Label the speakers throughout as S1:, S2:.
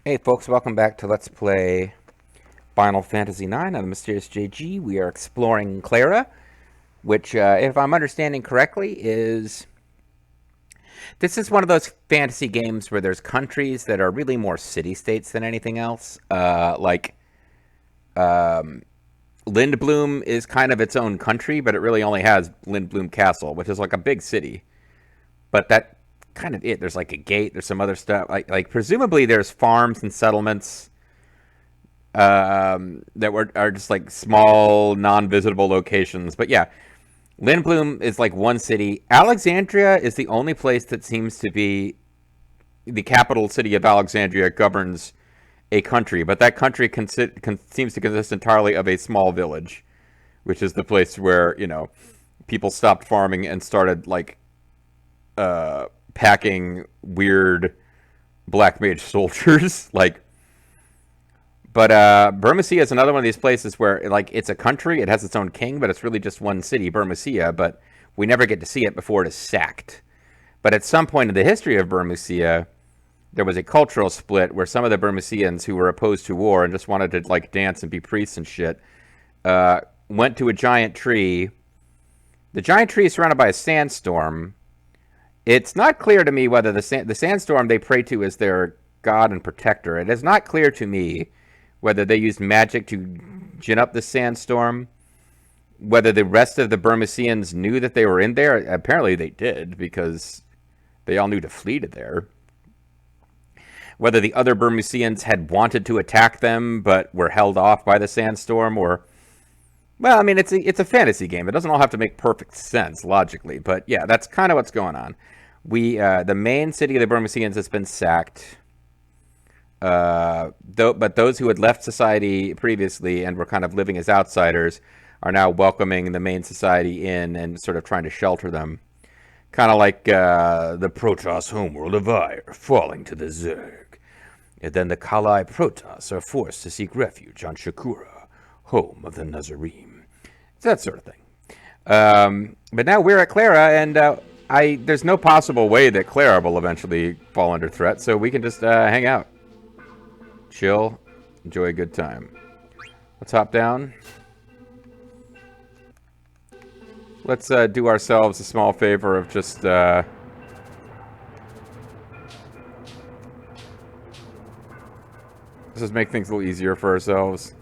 S1: Hey folks, welcome back to Let's Play Final Fantasy IX on the Mysterious JG. We are exploring Clara, which, if I'm understanding correctly, is... This is one of those fantasy games where there's countries that are really more city-states than anything else. Um, Lindblum is kind of its own country, but it really only has Lindblum Castle, which is like a big city. But that kind of it. There's like a gate, there's some other stuff. Like presumably there's farms and settlements are just like small, non-visitable locations. But yeah, Lindblum is like one city. Alexandria is the only place that seems to be the capital city of Alexandria governs a country, but that country seems to consist entirely of a small village, which is the place where people stopped farming and started like packing weird black mage soldiers like. But Burmecia is another one of these places where, like, it's a country, it has its own king, but it's really just one city, Burmecia, but we never get to see it before it is sacked. But at some point in the history of Burmecia, there was a cultural split where some of the Burmecians who were opposed to war and just wanted to, like, dance and be priests and shit, went to a giant tree. The giant tree is surrounded by a sandstorm. It's not clear to me whether the sandstorm they pray to is their god and protector. It is not clear to me whether they used magic to gin up the sandstorm, whether the rest of the Burmecians knew that they were in there. Apparently they did, because they all knew to flee to there. Whether the other Burmecians had wanted to attack them, but were held off by the sandstorm, or... Well, I mean, it's a fantasy game. It doesn't all have to make perfect sense, logically, but yeah, that's kind of what's going on. The main city of the Burmecians has been sacked. But those who had left society previously and were kind of living as outsiders are now welcoming the main society in and sort of trying to shelter them. Kind of like the Protoss homeworld of Ire falling to the Zerg. And then the Kalai Protoss are forced to seek refuge on Shakura, home of the Nazarim. It's that sort of thing. But now we're at Clara, and there's no possible way that Clara will eventually fall under threat, so we can just hang out. Chill, enjoy a good time. Let's hop down. Let's do ourselves a small favor of just let's just make things a little easier for ourselves.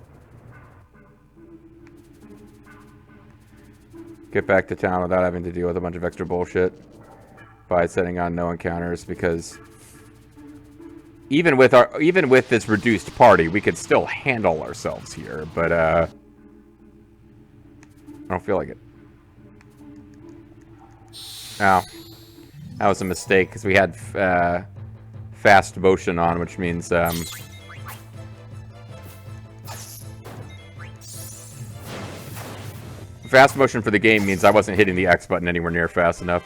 S1: Get back to town without having to deal with a bunch of extra bullshit by setting on no encounters, because even with this reduced party, we could still handle ourselves here, but I don't feel like it. Oh, that was a mistake, because we had fast motion on, which means fast motion for the game means I wasn't hitting the X button anywhere near fast enough.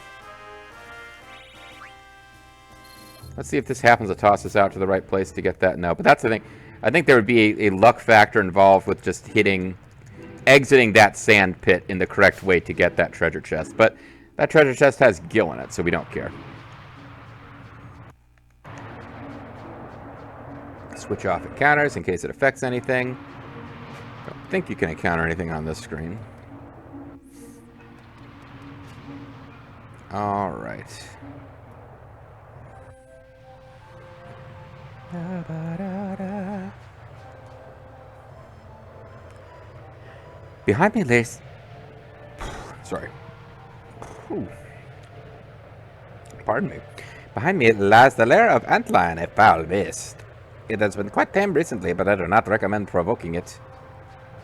S1: Let's see if this happens to toss us out to the right place to get that. No, but that's the thing. I think there would be a luck factor involved with just exiting that sand pit in the correct way to get that treasure chest. But that treasure chest has Gil in it, so we don't care. Switch off encounters in case it affects anything. Don't think you can encounter anything on this screen. All right. Behind me lays... Sorry. Ooh. Pardon me. Behind me lies the lair of Antlion, a foul beast. It has been quite tame recently, but I do not recommend provoking it.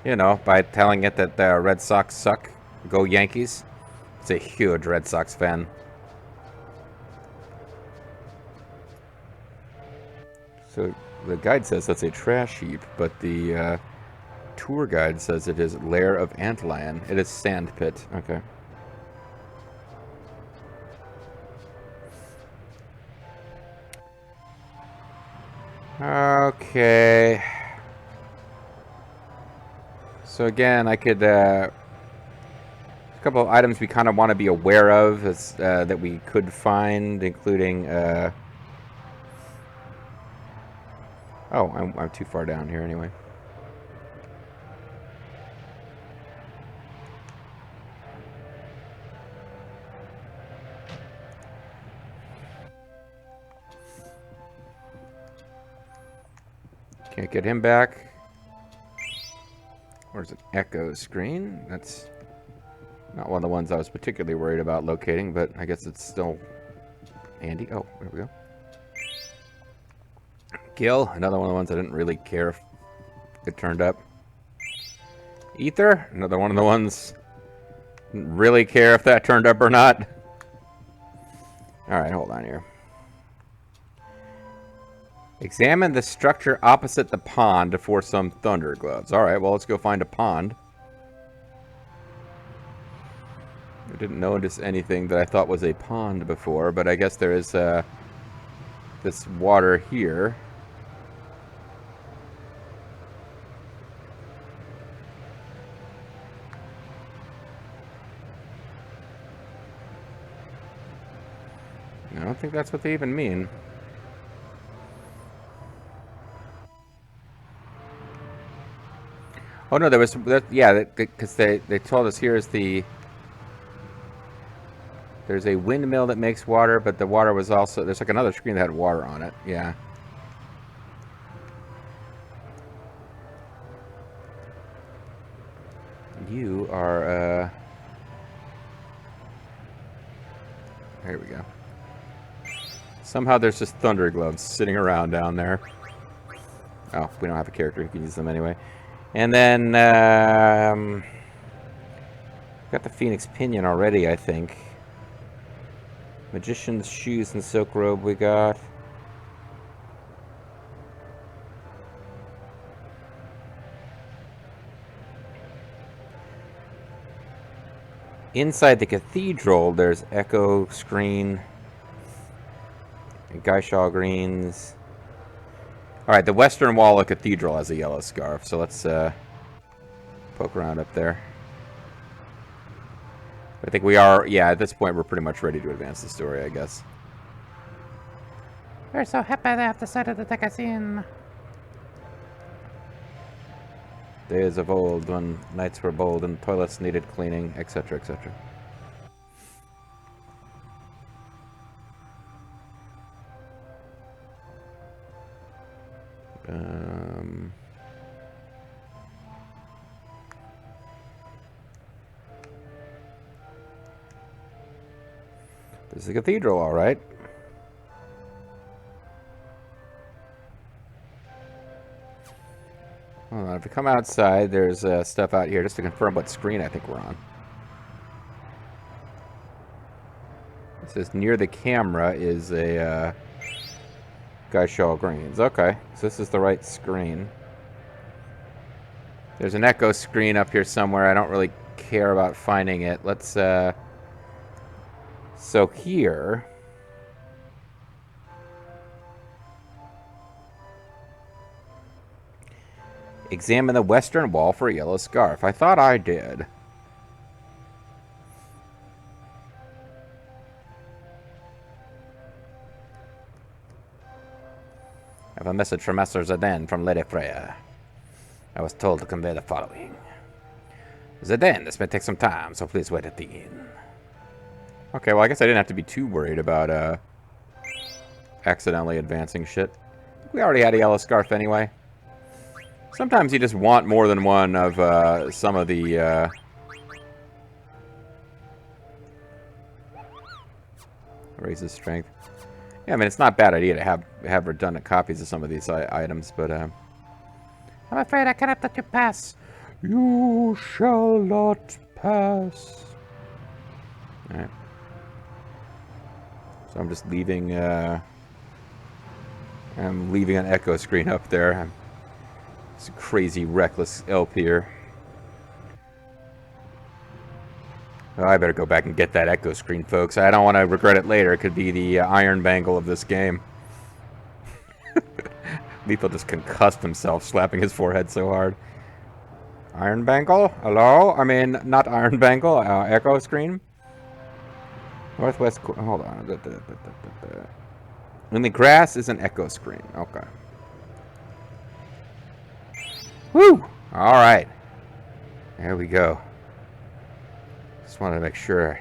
S1: You know, by telling it that the Red Sox suck. Go Yankees. It's a huge Red Sox fan. So the guide says that's a trash heap, but the tour guide says it is Lair of Antlion. It is sand pit. Okay. Okay. So again, I could a couple of items we kind of want to be aware of that we could find, including Oh, I'm too far down here anyway. Can't get him back. Where's an echo screen? That's not one of the ones I was particularly worried about locating, but I guess it's still handy. Oh, there we go. Gil, another one of the ones I didn't really care if it turned up. Ether, another one of the ones didn't really care if that turned up or not. Alright, hold on here. Examine the structure opposite the pond for some thunder gloves. Alright, well, let's go find a pond. I didn't notice anything that I thought was a pond before, but I guess there is this water here. I don't think that's what they even mean. Oh no, there was yeah, because they told us here's there's a windmill that makes water, but the water was also there's like another screen that had water on it. Yeah. You are here we go. Somehow there's just thunder gloves sitting around down there. Oh, we don't have a character who can use them anyway. And then, got the Phoenix Pinion already, I think. Magician's Shoes and Silk Robe we got. Inside the cathedral, there's Echo Screen. Gaishaw Greens. Alright, the western wall of Cathedral has a yellow scarf, so let's poke around up there. I think we are, yeah, at this point we're pretty much ready to advance the story, I guess.
S2: We're so happy they have decided to take us in.
S1: Days of old, when nights were bold and toilets needed cleaning, etc., etc. This is the cathedral, all right. Hold on, if we come outside, there's stuff out here just to confirm what screen I think we're on. It says near the camera is a Gaishaw Greens. Okay, so this is the right screen. There's an echo screen up here somewhere. I don't really care about finding it. Let's so here, examine the western wall for a yellow scarf. I thought I did. I have a message from Master Zidane from Lady Freya. I was told to convey the following. Zidane, this may take some time, so please wait at the inn. Okay, well, I guess I didn't have to be too worried about accidentally advancing shit. We already had a yellow scarf anyway. Sometimes you just want more than one of some of the raises strength. Yeah, I mean, it's not a bad idea to have redundant copies of some of these items, but
S2: I'm afraid I cannot let you pass.
S1: You shall not pass. Alright. So I'm just leaving, I'm leaving an echo screen up there. It's a crazy, reckless elf here. Oh, I better go back and get that echo screen, folks. I don't want to regret it later. It could be the iron bangle of this game. Lethal just concussed himself, slapping his forehead so hard. Iron bangle? Hello? I mean, not iron bangle, echo screen? Northwest, hold on. In the grass is an echo screen. Okay. Woo! Alright. There we go. Just wanted to make sure.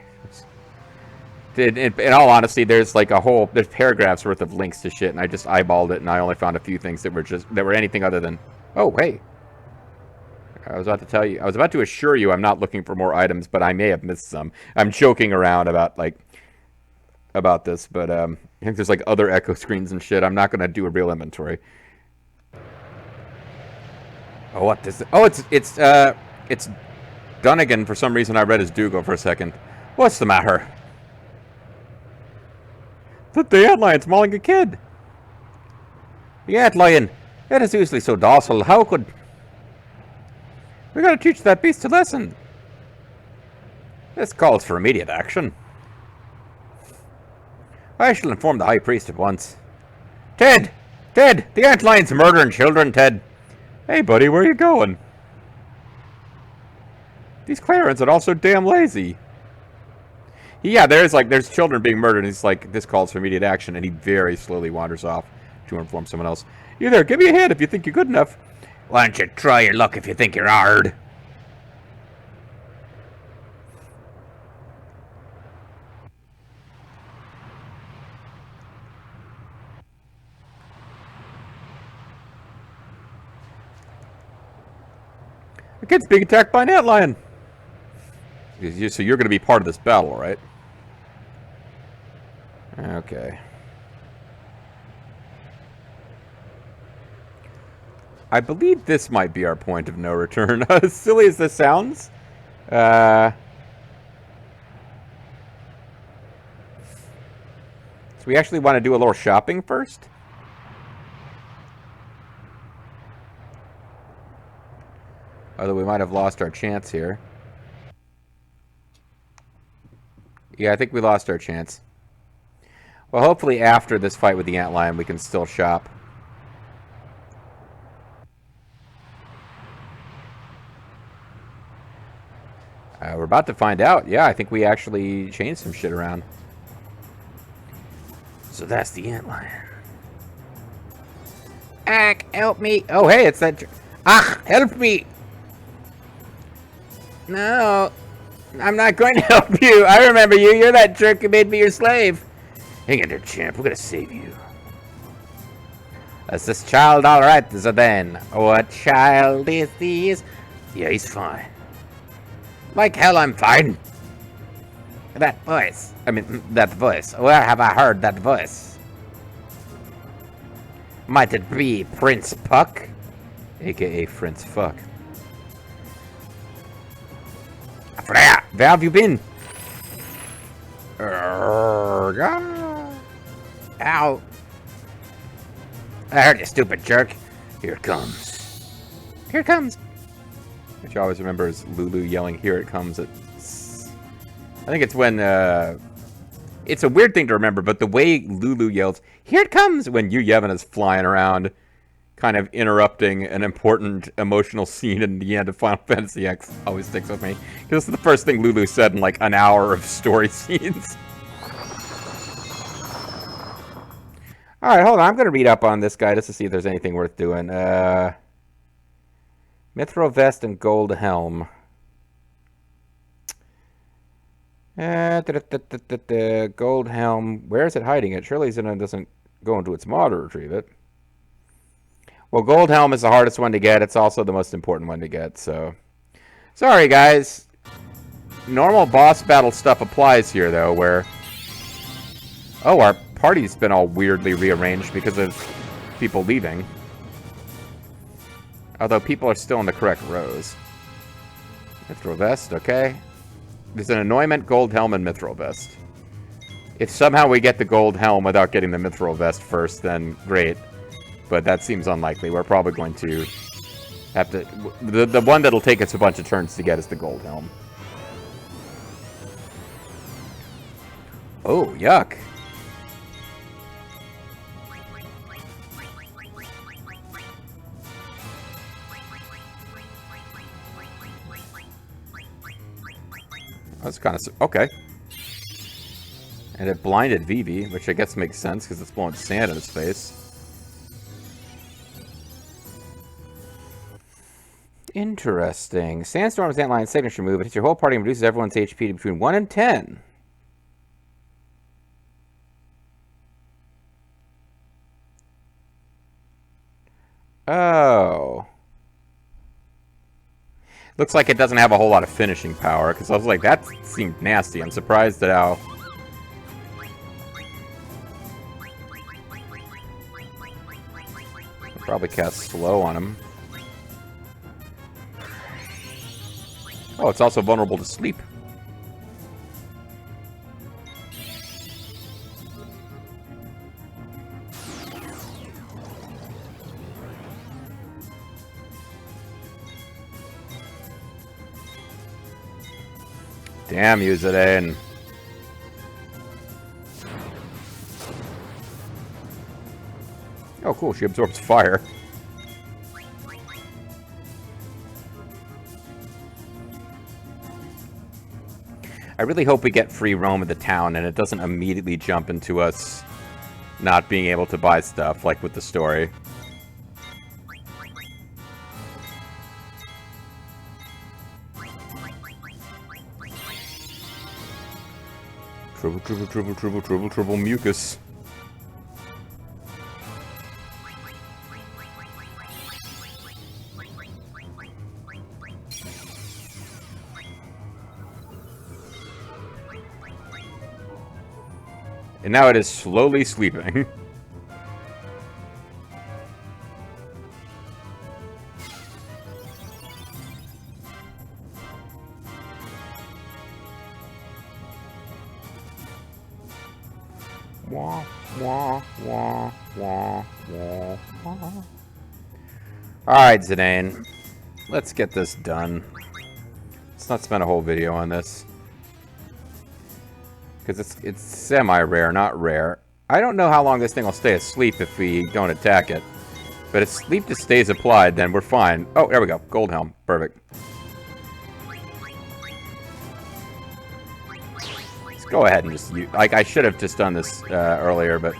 S1: In all honesty, there's like there's paragraphs worth of links to shit, and I just eyeballed it, and I only found a few things that were anything other than, oh, hey. I was about to assure you I'm not looking for more items, but I may have missed some. I'm joking around about this, but I think there's like other echo screens and shit. I'm not going to do a real inventory. Oh, what is it? Oh, it's Dunnigan. For some reason I read as Dougal for a second. What's the matter? The antlion's mauling a kid. The antlion. It is usually so docile. How could... We gotta teach that beast a lesson. This calls for immediate action. I shall inform the High Priest at once. Ted! Ted! The antlion's murdering children, Ted! Hey, buddy, where are you going? These Clarence are all so damn lazy. Yeah, there's children being murdered, and he's like, this calls for immediate action, and he very slowly wanders off to inform someone else. You there, give me a hand if you think you're good enough. Why don't you try your luck if you think you're hard? The kid's being attacked by an antlion. So you're going to be part of this battle, right? Okay. I believe this might be our point of no return. As silly as this sounds. So we actually want to do a little shopping first? Although we might have lost our chance here. Yeah, I think we lost our chance. Well, hopefully after this fight with the antlion, we can still shop. We're about to find out. Yeah, I think we actually changed some shit around. So that's the antlion. Ack, help me. Oh, hey, it's that... help me. No, I'm not going to help you. I remember you. You're that jerk who made me your slave. Hang in there, champ. We're going to save you. Is this child all right, Zidane? What child is this? Yeah, he's fine. Like hell, I'm fine. That voice. That voice. Where have I heard that voice? Might it be Prince Puck? A.K.A. Prince Fuck. Freya, where have you been? Ow. I heard you, stupid jerk. Here it comes. Here it comes. Which I always remember is Lulu yelling, here it comes. I think it's when, it's a weird thing to remember, but the way Lulu yells, here it comes, when Yu Yevon is flying around, kind of interrupting an important emotional scene in the end of Final Fantasy X, always sticks with me. Because this is the first thing Lulu said in like an hour of story scenes. Alright, hold on. I'm going to read up on this guy just to see if there's anything worth doing. Mithril Vest and Gold Helm. Gold Helm. Where is it hiding it? Surely Xenon doesn't go into its maw to retrieve it. Well, Gold Helm is the hardest one to get. It's also the most important one to get, so... Sorry, guys. Normal boss battle stuff applies here, though, where... Oh, our party's been all weirdly rearranged because of people leaving. Although people are still in the correct rows. Mithril Vest, okay. There's an Anointment, Gold Helm, and Mithril Vest. If somehow we get the Gold Helm without getting the Mithril Vest first, then great. But that seems unlikely. We're probably going to have to... The one that'll take us a bunch of turns to get is the Gold Helm. Oh, yuck. That's kind of... Okay. And it blinded Vivi, which I guess makes sense because it's blowing sand in his face. Interesting. Sandstorm's Antlion's signature move. It hits your whole party and reduces everyone's HP to between 1 and 10. Oh. Looks like it doesn't have a whole lot of finishing power, because I was like, that seemed nasty. I'm surprised at how... I'll probably cast slow on him. Oh, it's also vulnerable to sleep. Damn you, Zidane. Oh, cool. She absorbs fire. I really hope we get free roam of the town and it doesn't immediately jump into us not being able to buy stuff, like with the story. Trouble, mucus. And now it is slowly sleeping. Wah, wah, wah, wah, wah, wah. Alright, Zidane. Let's get this done. Let's not spend a whole video on this. Because it's semi-rare, not rare. I don't know how long this thing will stay asleep if we don't attack it. But if sleep just stays applied, then we're fine. Oh, there we go. Gold helm. Perfect. Let's go ahead and just use... Like, I should have just done this earlier, but...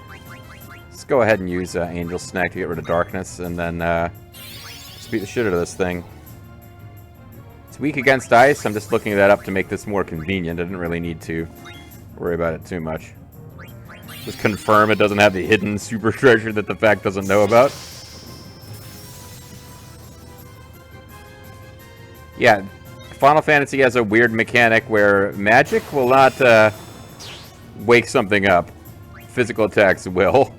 S1: Let's go ahead and use Angel Snack to get rid of darkness, and then just beat the shit out of this thing. It's weak against ice. I'm just looking that up to make this more convenient. I didn't really need to worry about it too much. Just confirm it doesn't have the hidden super treasure that the fact doesn't know about. Yeah, Final Fantasy has a weird mechanic where magic will not wake something up. Physical attacks will.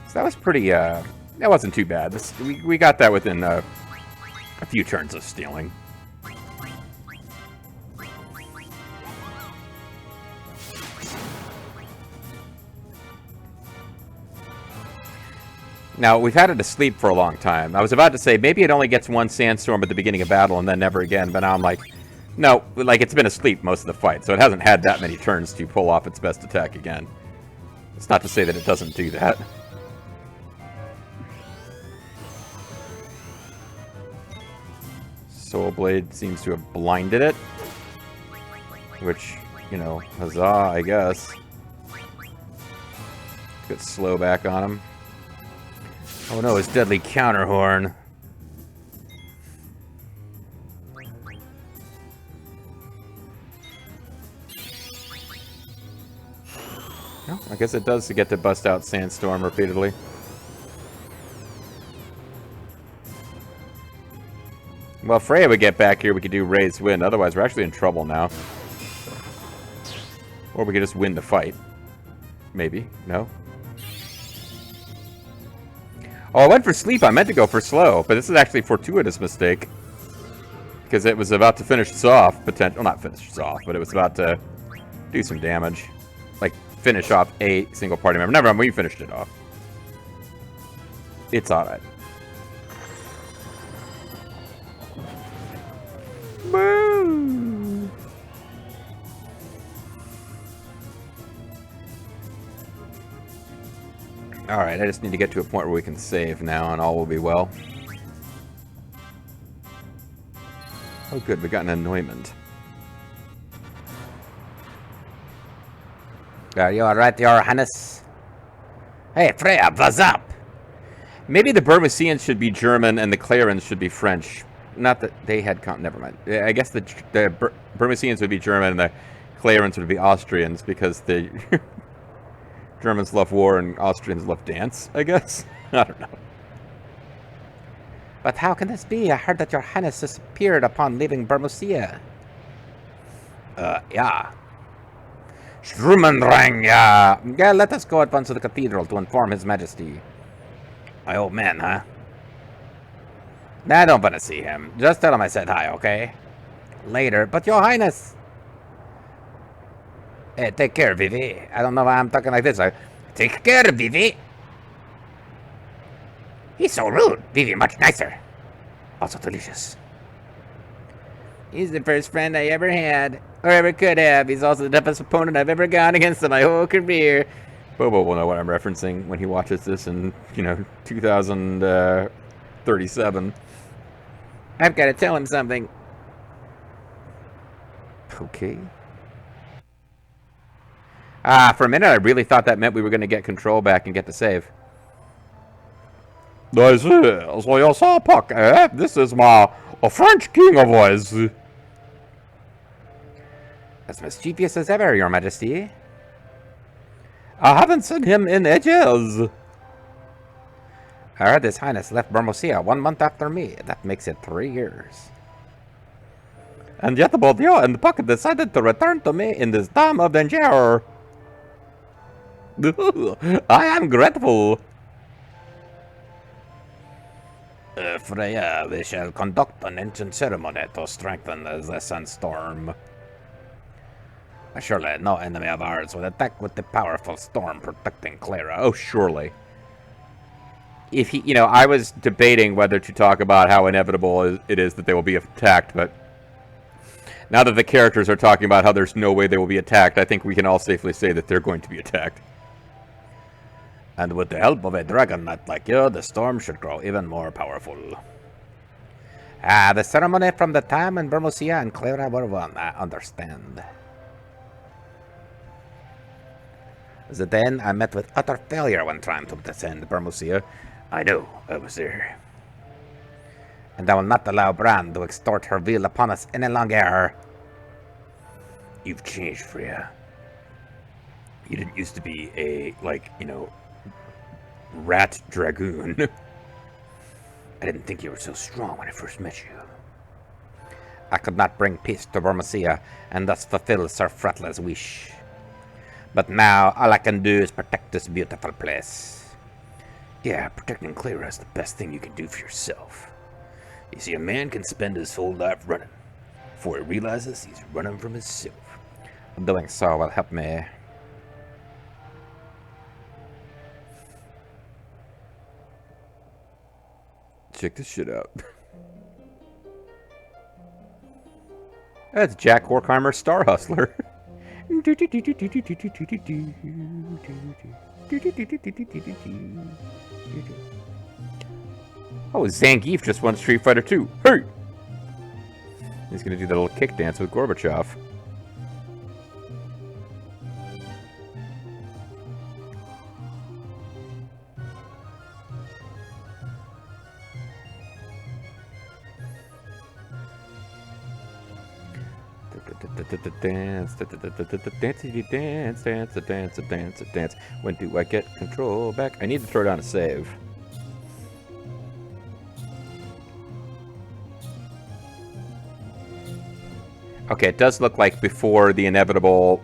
S1: So that was pretty, that wasn't too bad. We got that within a few turns of stealing. Now, we've had it asleep for a long time. I was about to say, maybe it only gets one sandstorm at the beginning of battle and then never again, but now I'm like, no, like, it's been asleep most of the fight, so it hasn't had that many turns to pull off its best attack again. It's not to say that it doesn't do that. Soul Blade seems to have blinded it. Which, you know, huzzah, I guess. Get slow back on him. Oh no, his deadly counter horn. Well, I guess it does to get to bust out Sandstorm repeatedly. Well, if Freya would get back here, we could do Raised Wind. Otherwise, we're actually in trouble now. Or we could just win the fight. Maybe. No? Oh, I went for sleep. I meant to go for slow. But this is actually a fortuitous mistake. Because it was about to finish us off. Well, not finish us off, but it was about to do some damage. Like, finish off a single party member. Never mind, we finished it off. It's alright. Boo! Alright, I just need to get to a point where we can save now and all will be well. Oh good, we got an anointment. Are you alright, Your Highness? Hey, Freya, what's up? Maybe the Burmesians should be German and the Clarens should be French. Not that they had... Never mind. I guess the Burmesians would be German and the Clarens would be Austrians because the Germans love war and Austrians love dance, I guess. I don't know.
S2: But how can this be? I heard that Your Highness disappeared upon leaving Bermusia.
S1: Yeah. Strumenrang, yeah.
S2: Yeah, let us go at once to the cathedral to inform His Majesty.
S1: My old man, huh?
S2: I don't want to see him. Just tell him I said hi, okay?
S1: Later. But Your Highness...
S2: Hey, take care, Vivi. I don't know why I'm talking like this. Take care, Vivi. He's so rude. Vivi, much nicer. Also delicious. He's the first friend I ever had, or ever could have. He's also the toughest opponent I've ever gone against in my whole career.
S1: Bobo will know what I'm referencing when he watches this in, 2037.
S2: I've got to tell him something.
S1: Okay. For a minute, I really thought that meant we were going to get control back and get to save.
S3: This is your saw puck, eh? This is a French king of ours.
S2: As mischievous as ever, Your Majesty.
S3: I haven't seen him in ages.
S2: I heard His Highness left Bermosia 1 month after me. That makes it 3 years.
S3: And yet both you and Puck decided to return to me in this time of danger. I am grateful.
S2: Freya, we shall conduct an ancient ceremony to strengthen the sunstorm. Surely no enemy of ours would attack with the powerful storm protecting Clara.
S1: Oh, surely. If he, I was debating whether to talk about how inevitable it is that they will be attacked, but now that the characters are talking about how there's no way they will be attacked, I think we can all safely say that they're going to be attacked.
S2: And with the help of a dragon knight like you, the storm should grow even more powerful. The ceremony from the time when Bermosia and Clara were one, I understand. Then I met with utter failure when trying to descend Bermosia. I know, I was there. And I will not allow Bran to extort her will upon us any longer. You've changed, Freya. You didn't used to be a, rat dragoon. I didn't think you were so strong when I first met you. I could not bring peace to Bermosia and thus fulfill Sir Fratla's wish. But now all I can do is protect this beautiful place. Yeah, protecting Clara is the best thing you can do for yourself. You see, a man can spend his whole life running before he realizes he's running from himself. Doing so will help me.
S1: Check this shit out. That's Jack Horkheimer, Star Hustler. Oh, Zangief just won Street Fighter 2. Hey! He's gonna do that little kick dance with Gorbachev. Dance, dance. When do I get control back? I need to throw down a save. Okay, it does look like before the inevitable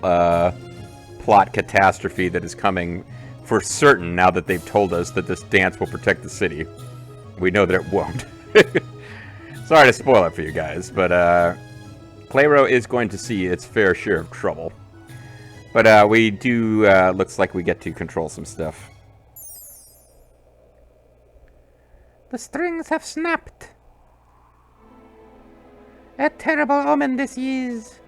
S1: plot catastrophe that is coming for certain now that they've told us that this dance will protect the city. We know that it won't. Sorry to spoil it for you guys, but Claro is going to see its fair share of trouble. But we do, looks like we get to control some stuff.
S2: The strings have snapped. A terrible omen this is.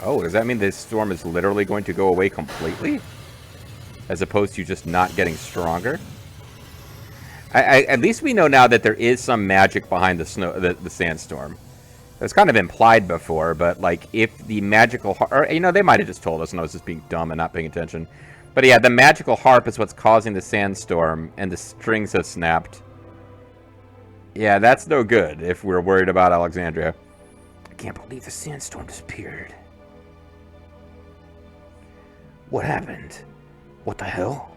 S1: Oh, does that mean this storm is literally going to go away completely? As opposed to just not getting stronger? At least we know now that there is some magic behind the sandstorm. It was kind of implied before, but like if the magical or they might have just told us and I was just being dumb and not paying attention. But yeah, the magical harp is what's causing the sandstorm, and the strings have snapped. Yeah, that's no good if we're worried about Alexandria.
S2: I can't believe the sandstorm disappeared. What happened? What the hell?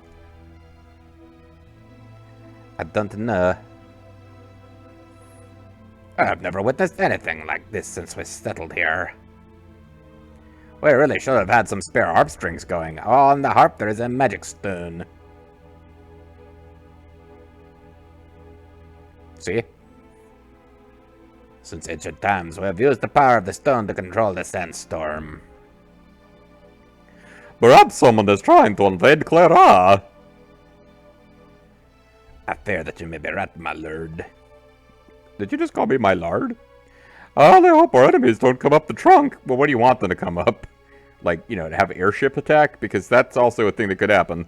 S3: I don't know. I've never witnessed anything like this since we settled here. We really should have had some spare harp strings going. On the harp there is a magic stone. See? Since ancient times, we have used the power of the stone to control the sandstorm.
S1: Perhaps someone is trying to invade Clara.
S3: I fear that you may be right, my lord.
S1: Did you just call me my lard? I hope our enemies don't come up the trunk. Well, what do you want them to come up? Like, to have airship attack? Because that's also a thing that could happen.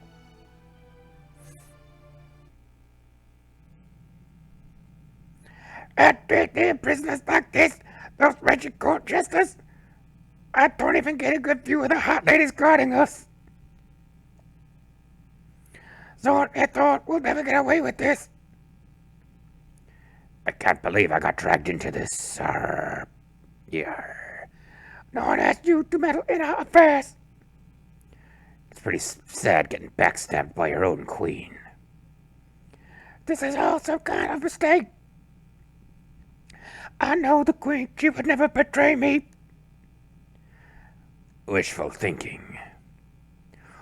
S2: At prisoners like this, those wretched court jesters, I don't even get a good view of the hot ladies guarding us. Zord and Thor will never get away with this. I can't believe I got dragged into this, sir. No one asked you to meddle in our affairs. It's pretty sad getting backstabbed by your own queen. This is all some kind of mistake. I know the queen, she would never betray me. Wishful thinking.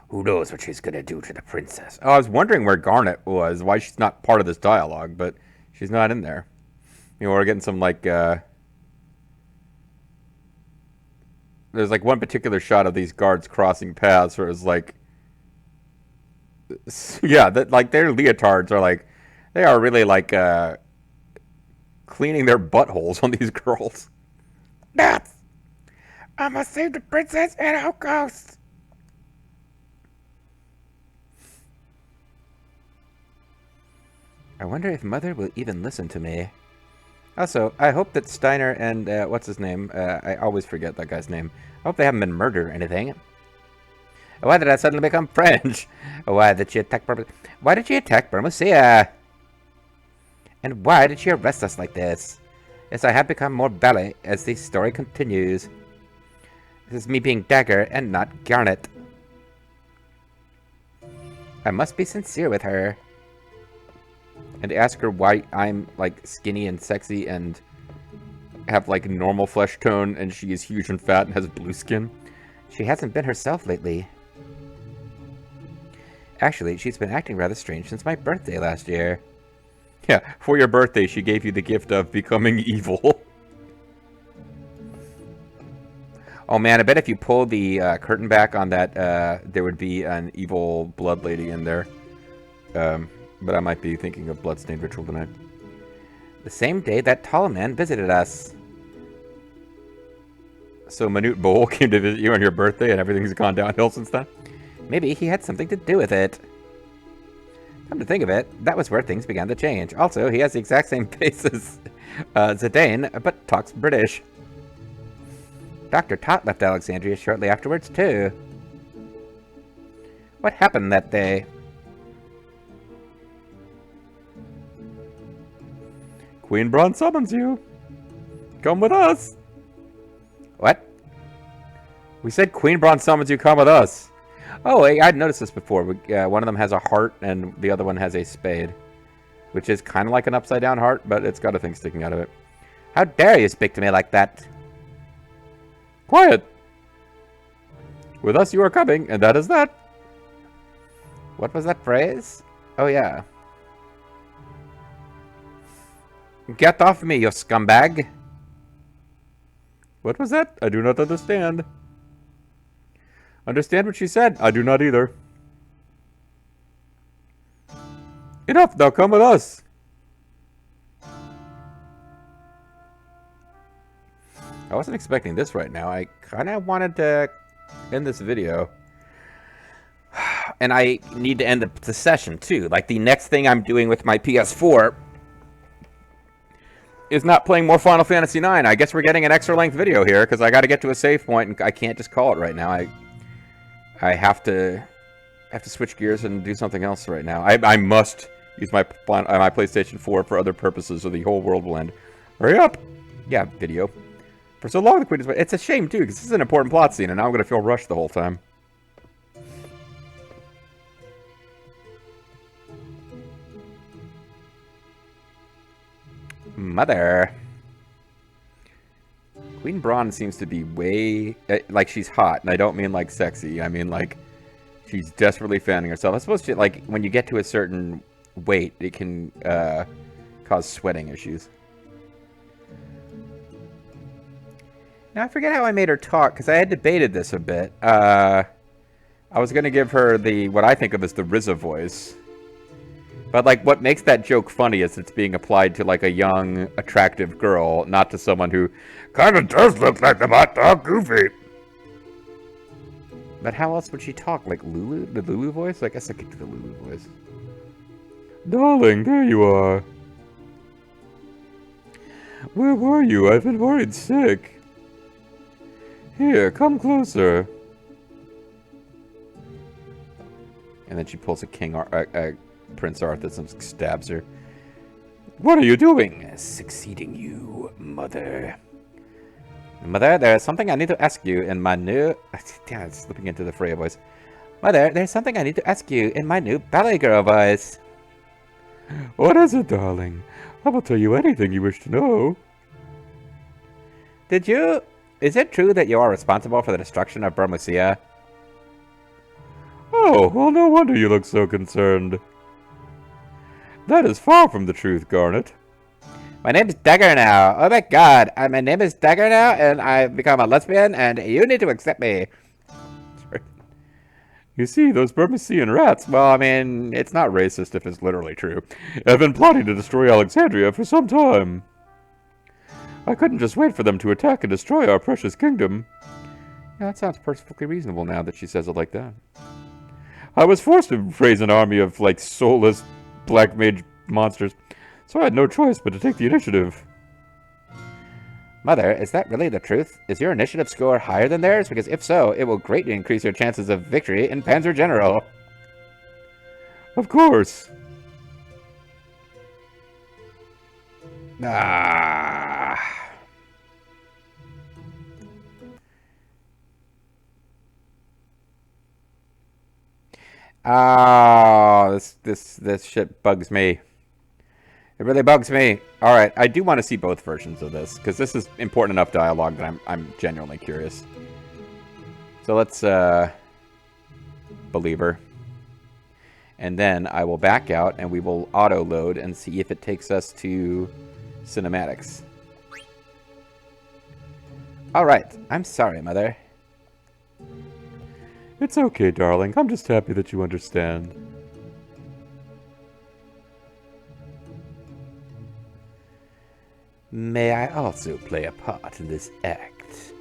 S2: Who knows what she's gonna do to the princess?
S1: Oh, I was wondering where Garnet was, why she's not part of this dialogue, but she's not in there. We're getting some, there's like one particular shot of these guards crossing paths where it's like, yeah, that like their leotards are like, they are really like, cleaning their buttholes on these girls.
S2: Nuts! I must save the princess at all costs.
S3: I wonder if Mother will even listen to me. Also, I hope that Steiner and, what's his name? I always forget that guy's name. I hope they haven't been murdered or anything. Why did I suddenly become French? Why did she attack Bermucia? And why did she arrest us like this? Yes, I have become more ballet as the story continues. This is me being Dagger and not Garnet. I must be sincere with her. And ask her why I'm, like, skinny and sexy and have, like, normal flesh tone and she is huge and fat and has blue skin. She hasn't been herself lately. Actually, she's been acting rather strange since my birthday last year.
S1: Yeah, for your birthday, she gave you the gift of becoming evil.
S3: Oh man, I bet if you pull the curtain back on that, there would be an evil blood lady in there.
S1: But I might be thinking of Bloodstained Ritual tonight.
S3: The same day that tall man visited us.
S1: So Manute Bol came to visit you on your birthday and everything's gone downhill since then?
S3: Maybe he had something to do with it. Come to think of it, that was where things began to change. Also, he has the exact same face as Zidane, but talks British. Dr. Tot left Alexandria shortly afterwards, too. What happened that day?
S1: Queen Braun summons you. Come with us.
S3: What?
S1: We said Queen Braun summons you, come with us.
S3: Oh, I'd noticed this before. One of them has a heart and the other one has a spade. Which is kind of like an upside down heart, but it's got a thing sticking out of it. How dare you speak to me like that?
S1: Quiet. With us you are coming, and that is that.
S3: What was that phrase? Oh, yeah. Get off me, you scumbag.
S1: What was that? I do not understand. Understand what she said? I do not either. Enough, now come with us. I wasn't expecting this right now. I kind of wanted to end this video. and I need to end the session, too. Like, the next thing I'm doing with my PS4 is not playing more Final Fantasy IX. I guess we're getting an extra length video here, because I got to get to a save point, and I can't just call it right now. I have to switch gears and do something else right now. I must use my PlayStation 4 for other purposes, or the whole world will end. Hurry up! Yeah, video. For so long, the Queen is... It's a shame, too, because this is an important plot scene, and now I'm going to feel rushed the whole time. Mother. Queen Braun seems to be way... like, she's hot, and I don't mean, like, sexy. I mean, like, she's desperately fanning herself. I suppose, like, when you get to a certain weight, it can cause sweating issues. Now, I forget how I made her talk, because I had debated this a bit. I was going to give her what I think of as the RZA voice. But, like, what makes that joke funny is it's being applied to, like, a young, attractive girl, not to someone who kind of does look like the hot dog Goofy. But how else would she talk? Like Lulu? The Lulu voice? I guess I could do the Lulu voice. Darling, there you are. Where were you? I've been worried sick. Here, come closer. And then she pulls a Prince Arthur and stabs her. What are you doing? Succeeding you, Mother. Mother, there's something I need to ask you in my new... Damn, it's slipping into the Freya voice. Mother, there's something I need to ask you in my new ballet girl voice. What is it, darling? I will tell you anything you wish to know. Is it true that you are responsible for the destruction of Bermucia? Oh, well, no wonder you look so concerned. That is far from the truth, Garnet. My name is Dagger now. Oh my god, my name is Dagger now, and I've become a lesbian, and you need to accept me. Sorry. You see, those Bermucian rats, well, I mean, it's not racist if it's literally true, have been plotting to destroy Alexandria for some time. I couldn't just wait for them to attack and destroy our precious kingdom. Yeah, that sounds perfectly reasonable now that she says it like that. I was forced to raise an army of, like, soulless black mage monsters, so I had no choice but to take the initiative. Mother, is that really the truth? Is your initiative score higher than theirs? Because if so, it will greatly increase your chances of victory in Panzer General. Of course. Oh, this shit bugs me. It really bugs me. Alright, I do want to see both versions of this, because this is important enough dialogue that I'm genuinely curious. So let's, believe her. And then I will back out, and we will auto-load and see if it takes us to cinematics. Alright, I'm sorry, Mother. It's okay, darling. I'm just happy that you understand. May I also play a part in this act?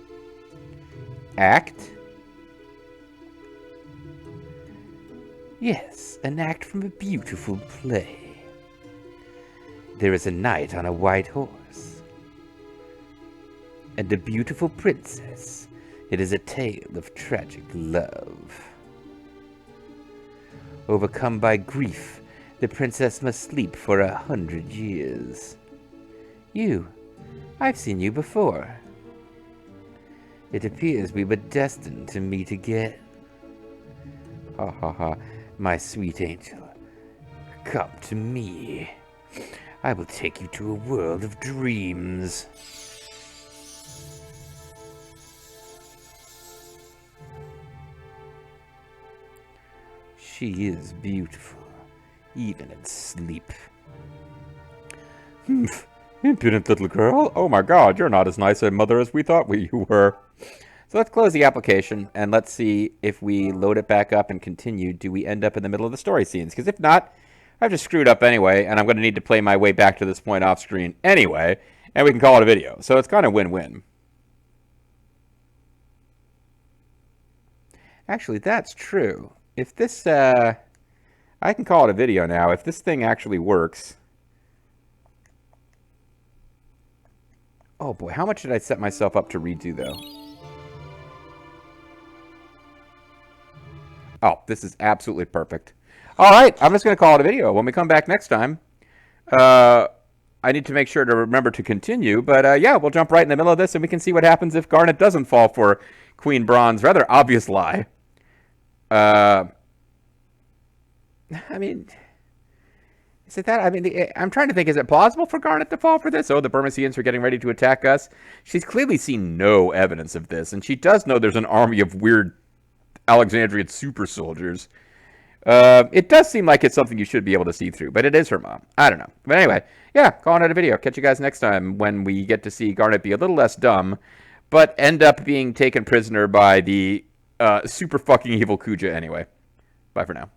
S1: Act? Yes, an act from a beautiful play. There is a knight on a white horse, and a beautiful princess. It is a tale of tragic love. Overcome by grief, the princess must sleep for 100 years. I've seen you before. It appears we were destined to meet again. Ha ha ha, my sweet angel. Come to me. I will take you to a world of dreams. She is beautiful, even in sleep. Humph. Impudent little girl. Oh my god, you're not as nice a mother as we thought you were. So let's close the application, and let's see if we load it back up and continue. Do we end up in the middle of the story scenes? Because if not, I've just screwed up anyway, and I'm going to need to play my way back to this point off screen anyway, and we can call it a video. So it's kind of win-win. Actually, that's true. if this, I can call it a video now. If this thing actually works. Oh boy, how much did I set myself up to redo though? Oh, this is absolutely perfect. All right, I'm just going to call it a video. When we come back next time, I need to make sure to remember to continue. But yeah, we'll jump right in the middle of this, and we can see what happens if Garnet doesn't fall for Queen Braun's rather obvious lie. I mean, is it that? I mean, I'm trying to think, is it plausible for Garnet to fall for this? Oh, the Burmesians are getting ready to attack us. She's clearly seen no evidence of this, and she does know there's an army of weird Alexandrian super soldiers. It does seem like it's something you should be able to see through, but it is her mom. I don't know. But anyway, yeah, calling it a video. Catch you guys next time when we get to see Garnet be a little less dumb, but end up being taken prisoner by the super fucking evil Kuja anyway. Bye for now.